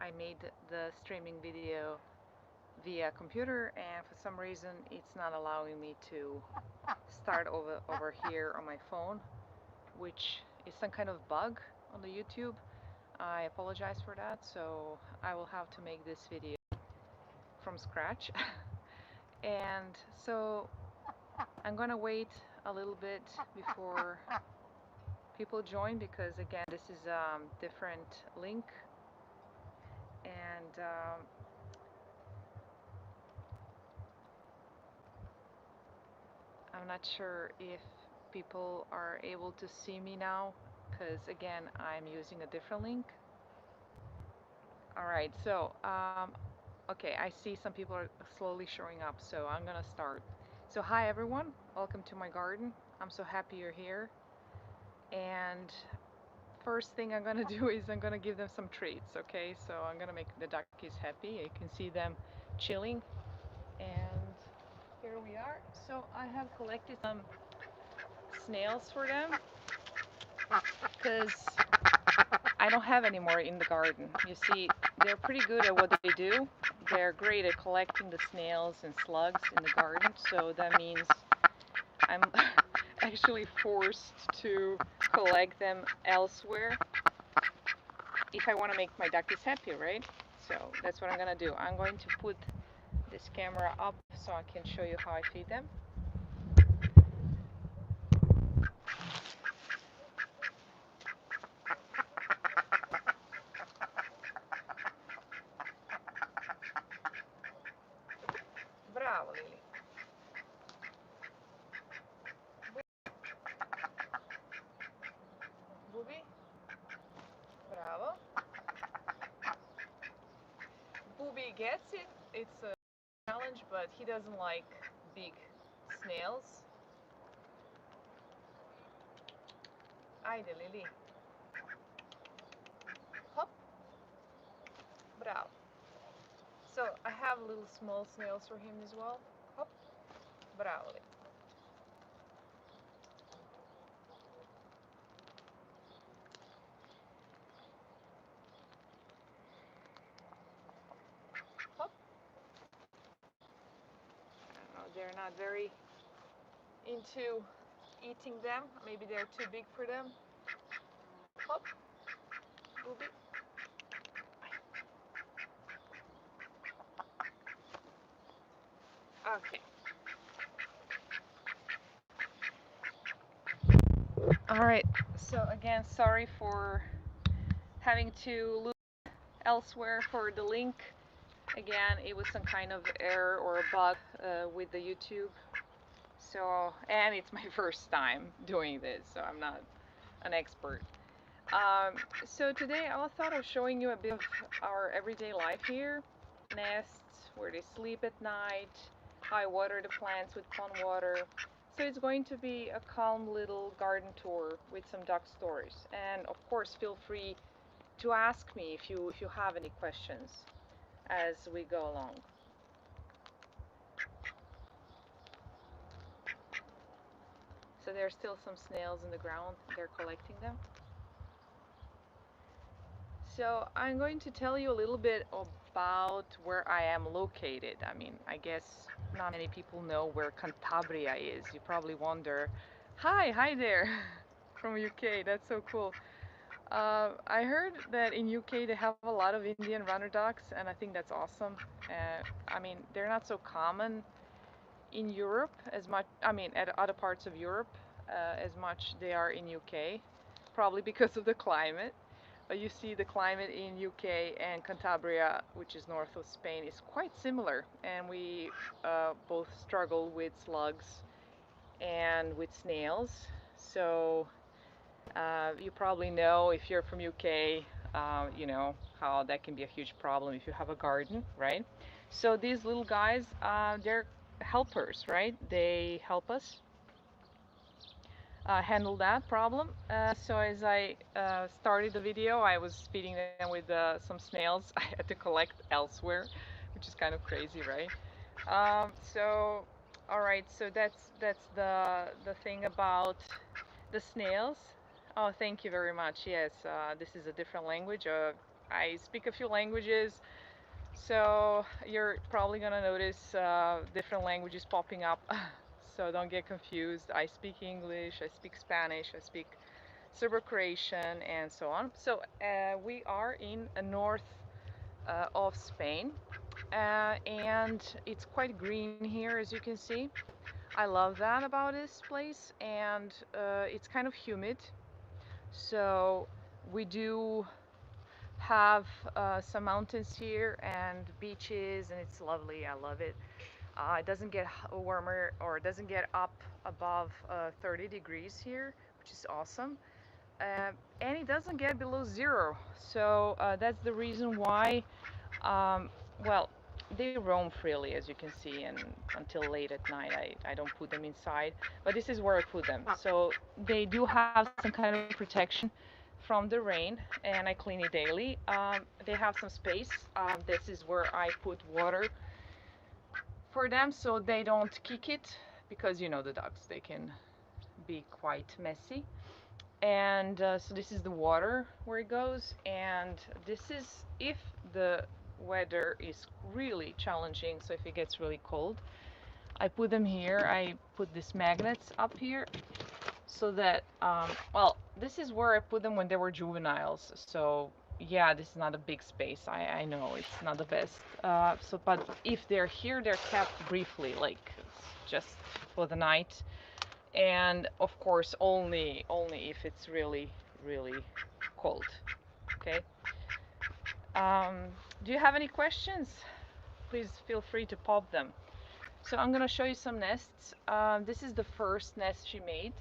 I made the streaming video via computer, and for some reason it's not allowing me to start over here on my phone, which is some kind of bug on the YouTube. I apologize for that, so I will have to make this video from scratch. And so I'm gonna wait a little bit before people join, because again this is a different link, and I'm not sure if people are able to see me now, because again I'm using a different link. All right, so okay, I see some people are slowly showing up, so I'm gonna start. So hi everyone, welcome to my garden. I'm so happy you're here. And first thing I'm gonna do is I'm gonna give them some treats, okay? So I'm gonna make the duckies happy. You can see them chilling. And here we are. So I have collected some snails for them, because I don't have any more in the garden. You see, they're pretty good at what they do. They're great at collecting the snails and slugs in the garden, so that means I'm actually forced to collect them elsewhere if I want to make my duckies happy, right? So that's what I'm gonna do. I'm going to put this camera up so I can show you how I feed them. Bravo, Lily. Booby. Bravo. Booby gets it. It's a challenge, but he doesn't like big snails. Aide, Lily. Hop. Bravo. So I have little small snails for him as well. Hop. Bravo, Lily. Hop. I don't know, they're not very into eating them. Maybe they're too big for them. Hop. Booby. Okay. All right. So again, sorry for having to look elsewhere for the link. Again, it was some kind of error or a bug with the YouTube. So, and it's my first time doing this, so I'm not an expert. So today I thought of showing you a bit of our everyday life here. Nests, where they sleep at night, how I water the plants with pond water. So it's going to be a calm little garden tour with some duck stories. And of course, feel free to ask me if you have any questions as we go along. So there's still some snails in the ground. They're collecting them. So I'm going to tell you a little bit about where I am located. I mean, I guess not many people know where Cantabria is. You probably wonder, hi there, from UK. That's so cool. I heard that in UK they have a lot of Indian runner ducks, and I think that's awesome. I mean, they're not so common in Europe as much. I mean, at other parts of Europe, as much they are in UK, probably because of the climate. But you see, the climate in UK and Cantabria, which is north of Spain, is quite similar, and we both struggle with slugs and with snails. So you probably know, if you're from UK, you know how that can be a huge problem if you have a garden, right? So these little guys, they're helpers, right? They help us handle that problem. So as I started the video, I was feeding them with some snails I had to collect elsewhere, which is kind of crazy, right? So, all right. So that's the thing about the snails. Oh, thank you very much. Yes, this is a different language. I speak a few languages, so you're probably gonna notice different languages popping up. So don't get confused. I speak English, I speak Spanish, I speak Serbo-Croatian, and so on. So we are in north of Spain, and it's quite green here, as you can see. I love that about this place, and it's kind of humid. So we do have some mountains here and beaches, and it's lovely. I love it. It doesn't get warmer or it doesn't get up above 30 degrees here, which is awesome. And it doesn't get below zero. So that's the reason why, um, well, they roam freely, as you can see, and until late at night, I don't put them inside. But this is where I put them. So they do have some kind of protection from the rain, and I clean it daily. They have some space. This is where I put water for them so they don't kick it, because you know the dogs, they can be quite messy. And so this is the water where it goes, and this is if the weather is really challenging, so if it gets really cold, I put them here. I put these magnets up here so that well, this is where I put them when they were juveniles. So yeah, this is not a big space. I know it's not the best. So but if they're here, they're kept briefly, like just for the night, and of course only if it's really cold. Okay. um, do you have any questions? Please feel free to pop them. So I'm gonna show you some nests. This is the first nest she made,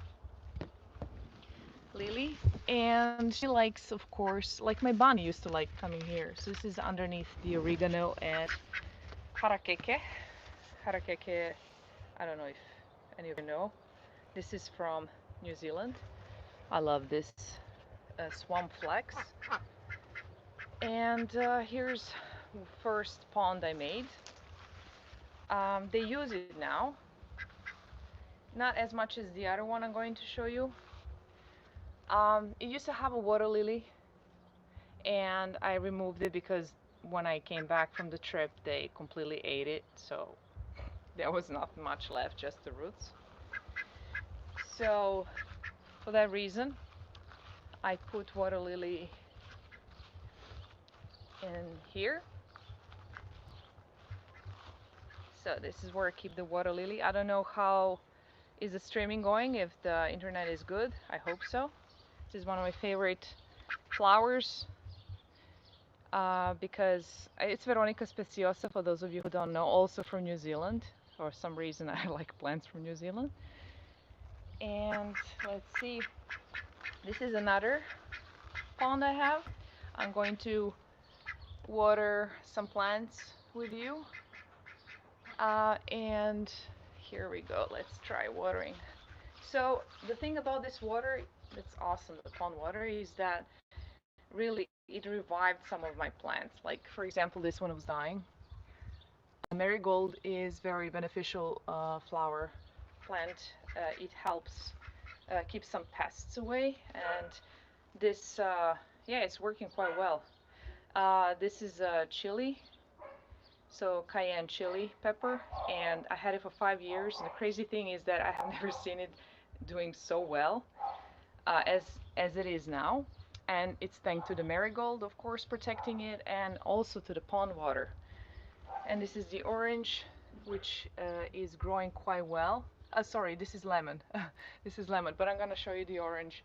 Lily, and she likes, of course, like my bunny used to like coming here. So this is underneath the oregano and harakeke. Harakeke, I don't know if any of you know. This is from New Zealand. I love this swamp flax. And here's first pond I made. They use it now, not as much as the other one I'm going to show you. It used to have a water lily, and I removed it because when I came back from the trip, they completely ate it, so there was not much left, just the roots. So for that reason, I put water lily in here. So this is where I keep the water lily. I don't know how is the streaming going, if the internet is good. I hope so. This is one of my favorite flowers because it's Veronica speciosa, for those of you who don't know, also from New Zealand. For some reason I like plants from New Zealand. And let's see, this is another pond I have. I'm going to water some plants with you. And here we go, let's try watering. So the thing about this water that's awesome, the pond water, is that really it revived some of my plants. Like for example, this one was dying. Marigold is very beneficial flower plant. It helps keep some pests away, and this yeah, it's working quite well. This is chili, so cayenne chili pepper, and I had it for 5 years. And the crazy thing is that I have never seen it doing so well as it is now, and it's thanks to the marigold, of course, protecting it, and also to the pond water. And this is the orange, which is growing quite well. Sorry, this is lemon. This is lemon, but I'm gonna show you the orange.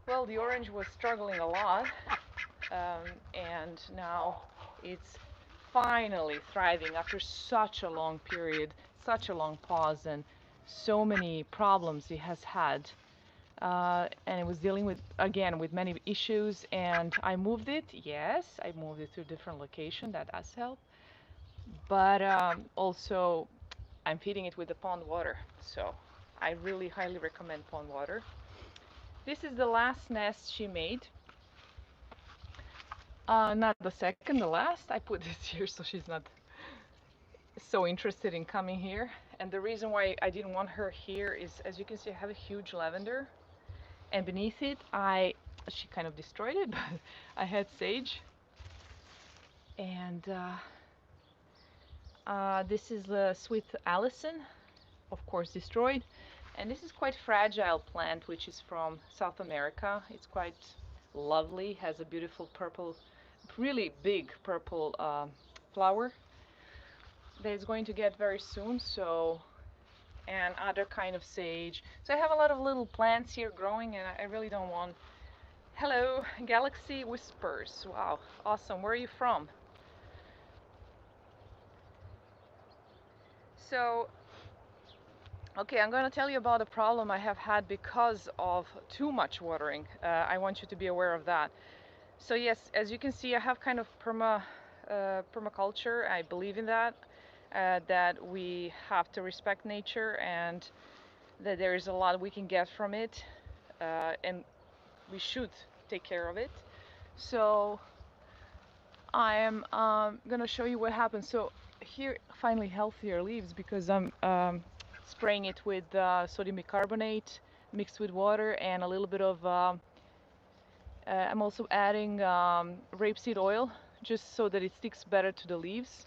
Well, the orange was struggling a lot, and now it's finally thriving after such a long period, such a long pause, and so many problems it has had. And it was dealing with, again, with many issues, and I moved it. Yes, I moved it to a different location. That does help. But also, I'm feeding it with the pond water. So I really highly recommend pond water. This is the last nest she made. Not the second, the last. I put this here so she's not so interested in coming here. And the reason why I didn't want her here is, as you can see, I have a huge lavender, and beneath it, she kind of destroyed it, but I had sage. And this is the sweet Allison, of course destroyed. And this is quite fragile plant, which is from South America. It's quite lovely, has a beautiful purple, really big purple flower that is going to get very soon. So, and other kind of sage. So I have a lot of little plants here growing, and I really don't want. Hello, Galaxy Whispers. Wow, awesome. Where are you from? So, okay, I'm going to tell you about a problem I have had because of too much watering. I want you to be aware of that. So yes, as you can see, I have kind of permaculture. I believe in that, that we have to respect nature and that there is a lot we can get from it, and we should take care of it. So I am gonna show you what happens. So here, finally healthier leaves because I'm spraying it with sodium bicarbonate mixed with water and a little bit of. I'm also adding rapeseed oil just so that it sticks better to the leaves.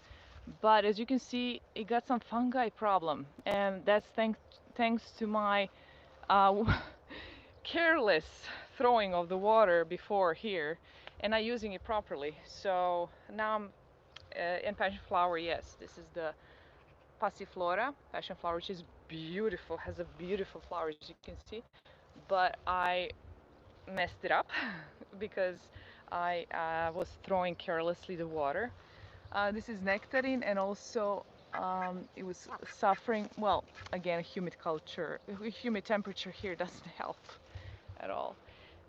But as you can see, it got some fungi problem, and that's thanks to my uh, careless throwing of the water before here and not using it properly. So now I'm in passion flower. Yes, this is the passiflora passion flower, which is beautiful, has a beautiful flower as you can see. But I messed it up because I was throwing carelessly the water. This is nectarine, and also it was suffering. Well, again, humid temperature here doesn't help at all.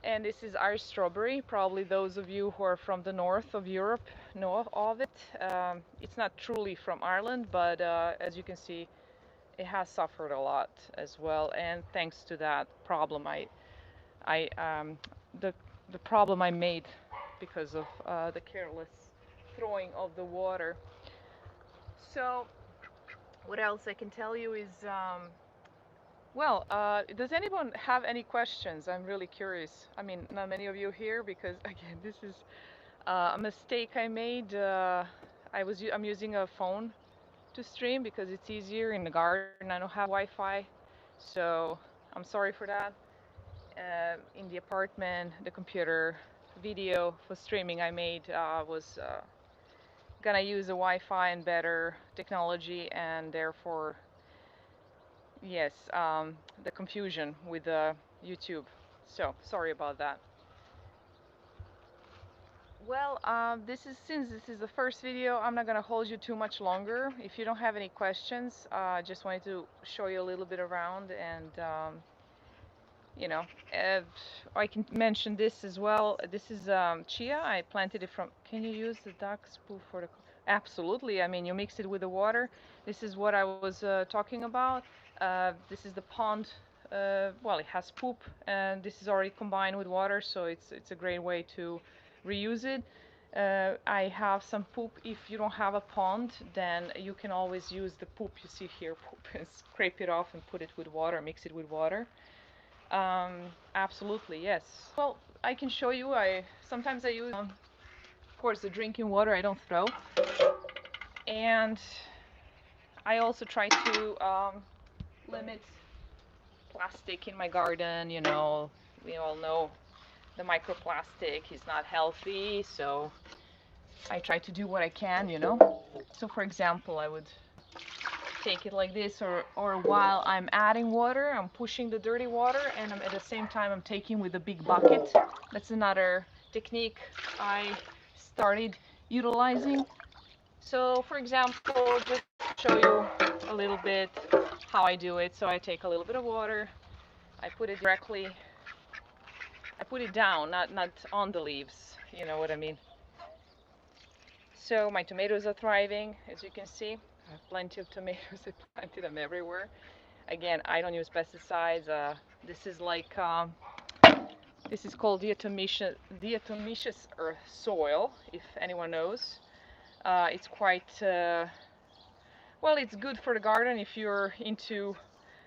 And this is Irish strawberry. Probably those of you who are from the north of Europe know of it. It's not truly from Ireland, but as you can see, it has suffered a lot as well. And thanks to that problem, I the the problem I made because of the careless throwing of the water. So what else I can tell you is well, does anyone have any questions? I'm really curious. I mean, not many of you here because again, this is a mistake I made. I'm using a phone to stream because it's easier in the garden. I don't have Wi-Fi, so I'm sorry for that. In the apartment, the computer video for streaming I made was gonna use a Wi-Fi and better technology, and therefore, yes, the confusion with YouTube. So sorry about that. Well, since this is the first video, I'm not gonna hold you too much longer. If you don't have any questions, I just wanted to show you a little bit around and you know, uh, I can mention this as well. This is chia. I planted it from. Can you use the duck spool for the? Absolutely. I mean, you mix it with the water. This is what I was talking about. This is the pond. Well, it has poop, and this is already combined with water, so it's a great way to reuse it. I have some poop. If you don't have a pond, then you can always use the poop you see here, poop, and scrape it off and put it with water, mix it with water. Absolutely, yes. Well, I can show you. I sometimes I use, of course, the drinking water I don't throw, and I also try to limit plastic in my garden. You know, we all know the microplastic is not healthy, so I try to do what I can. You know, so for example, I would take it like this, or while I'm adding water, I'm pushing the dirty water, and at the same time I'm taking with a big bucket. That's another technique I started utilizing. So for example, just to show you a little bit how I do it. So I take a little bit of water, I put it directly, I put it down, not on the leaves, you know what I mean. So my tomatoes are thriving, as you can see. I have plenty of tomatoes. I planted them everywhere. Again, I don't use pesticides. This is like this is called diatomaceous earth soil, if anyone knows. It's quite well. It's good for the garden if you're into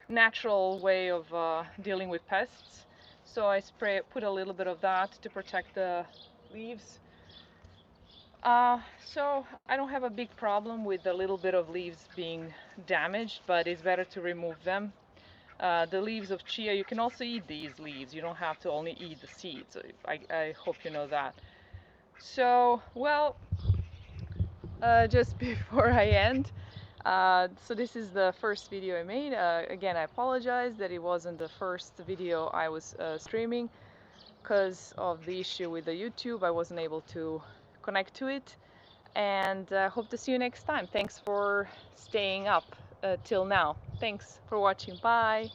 natural way of dealing with pests. So I put a little bit of that to protect the leaves. So I don't have a big problem with a little bit of leaves being damaged, but it's better to remove them. The leaves of chia, you can also eat these leaves. You don't have to only eat the seeds. I hope you know that. So, well, just before I end, so this is the first video I made. Again, I apologize that it wasn't the first video I was streaming because of the issue with the YouTube. I wasn't able to connect to it. And hope to see you next time. Thanks for staying up till now. Thanks for watching. Bye.